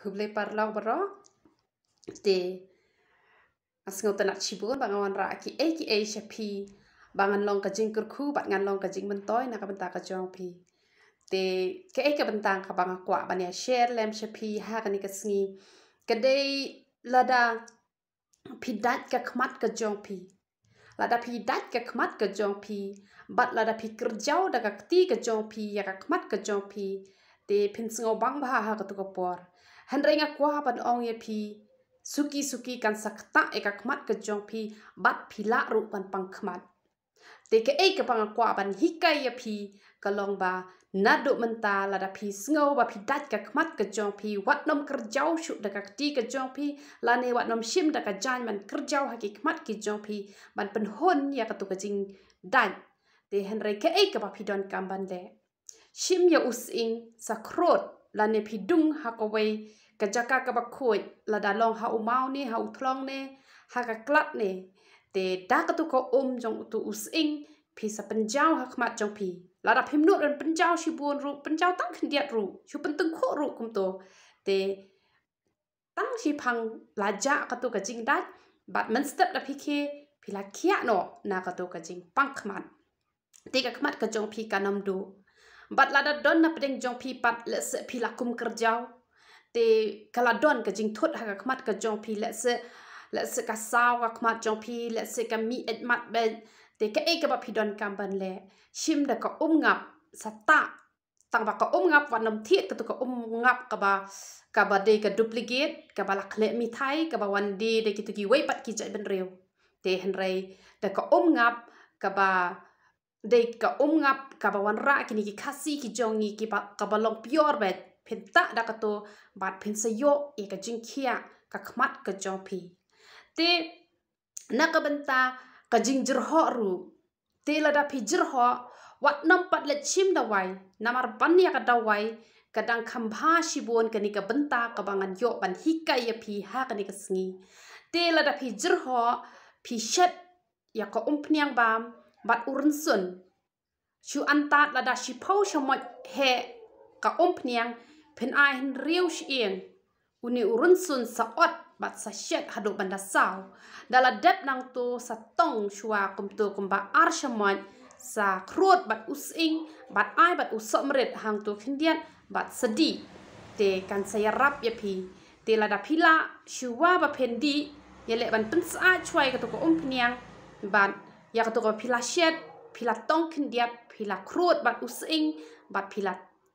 Huble parlau baro te asngau tanat cibun bangawan ra ki e shapi bangan long ka jing kurku bat ngan long ka jing mentoy na ka benta ka jong pi te ke bentang ka banga kwa bania share lem shapi ha ka ni ka sngi kadai lada pidat ka khmat ka jong pi lada pidat ka khmat ka jong pi bat lada pi kerjau da ka ti ka jong pi ya ka khmat ka jong pi te pinsngau bang ba ha ka tu ka por hanrenga kwa ban ong ye pi suki kan sakta eka khmat ka jong pi bat phila ru ban pang khmat te ke ka pang kwa ban hikai ya pi kalong ba nadu menta lada pi sngo ba pi dat ka khmat ka jong pi wat nom kerjau shu da ka ti ka jong pi lane wat nom shim da ka jan man kerjau ha ki khmat ki jong pi ban pen hon ya ka tu ka jing dan te henre ke ka ba pi don kam ban de shim ya using sakrot lane pi dung ha ko wei ka jaka ka ba khoi lada long ha umau ni ha uthlong ne ha ka klat ne te da ka tu ko jong tu using pi sa penjau ha khmat jong pi lada phim nu ren penjau shi buon ru penjau tang khndiat ru shu pentung kho ru kum to te tang shi phang la ja ka tu ka jing dat bat man step da pi ke pi la khia no na ka tu ka jing pang khmat te ka khmat ka jong pi ka nam du bat lada don na pedeng jong pi pat le se pi la kum kerjau te kala don ka jing thot ha ka khmat ka jong pi le se ka saw ka khmat jong pi le se ka mi et mat ben te ka ba pi don kam ban le shim da ka ngap sata tang ba ka ngap wa nam thiet ka tu ka ngap ka ba de ka duplicate ka ba la khle mi thai ka ba wan de ki tu ki wei pat ki jai ben rew te hen rei da ka ngap ka ba de ka ngap ka ba wan ra ki ni ki khasi ki jong ni ki ba ka ba long pure bet phenta da ka to bat phin sayo e ka jing khia ka khmat ka jong pi te na ka benta ka jing jir ho ru te la da pi jir ho wat nam pat le chim da wai namar ban ya ka da wai kadang khambha shibon ka ni ka benta ka bangan yo ban hikai ya pi ha ka ni ka sngi te la da pi jir ho pi shet ya ka pniang bam bat urun sun shu antat la da shi phau shamot he ka pniang pen ai hin riu shien uni urun sun sa ot bat sa shet hado banda saw dala dep nang to sa tong shwa kum to kum ba ar shamot sa krot bat using bat ai bat usomret hang to khindian bat sedi te kan saya rap ya pi te la da pila shwa ba pendi yele ban pen sa chwai ka to ko pniang ban ya ka to ko pila shet pila tong khindiat pila krot bat using bat pila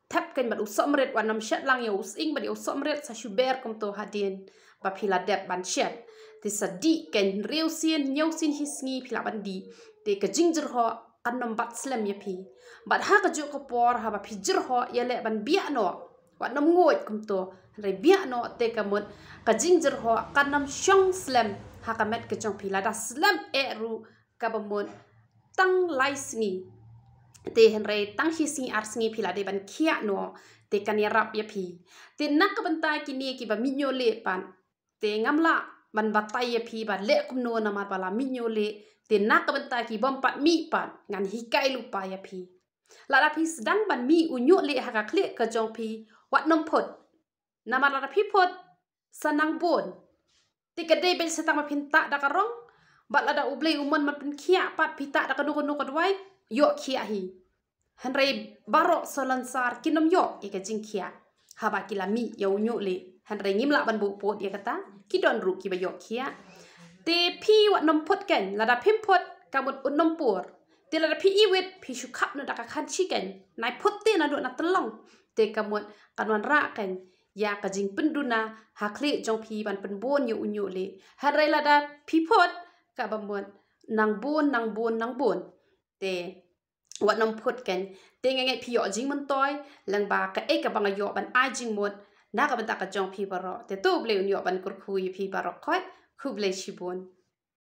tap kan bat usomret wa nam shet lang ya using bat usomret sa shuber kum to hadien ba pila dep ban shet te sadi kan riu sin nyau sin hisngi pila ban di te ka jingjir ho kan nam bat slam ya pi bat ha ka ju ko por ha ba phijir ho yele ban bia no wa nam ngoi kum to re bia no te ka mut ka jingjir ho kan nam shong slam ha ka met ka jong pila da slam e ru ka ba mut tang lai sngi te hen re tang hi singi ar singi pila de ban khia no te kan ya rap ya pi te nak ka banta ki ni ki ba minyo le pan te ngamla ban batai ya pi ba le kum no na mar bala minyo le te nak ka banta ki bom pat mi pan ngan hikai lupa ya pi la da pi sedang ban mi unyo le ha ka kle ka jong pi wat nom phot na mar la da pi phot sanang bon te ka de ben setang ma pinta da ka rong bat la da ublei umon man pen khia pat pita da ka no ka dwai yo khia hi henrei barok solansar kinom yo e ka jing khia haba kilami yo nyu le henrei ngimla ban bu pot ya kata kidon ru ki ba yo khia te pi wat nom pot ken la da phim pot kamut unom pur te la da pi iwit pi shu khap no da ka khan chi ken nai pot te na do na telong te kamut kanwan ra ken ya ka jing penduna hakle jong pi ban pen bon yo unyu le henrei la da pi pot ka ba mon nang bon te wat nom phut ken te nge pi yo jing mon toy lang ba ka ka bang yo ban ai jing mot na ka ban ta ka jong pi baro te tu ble yo ban kur khu yi pi baro khot khu ble shibon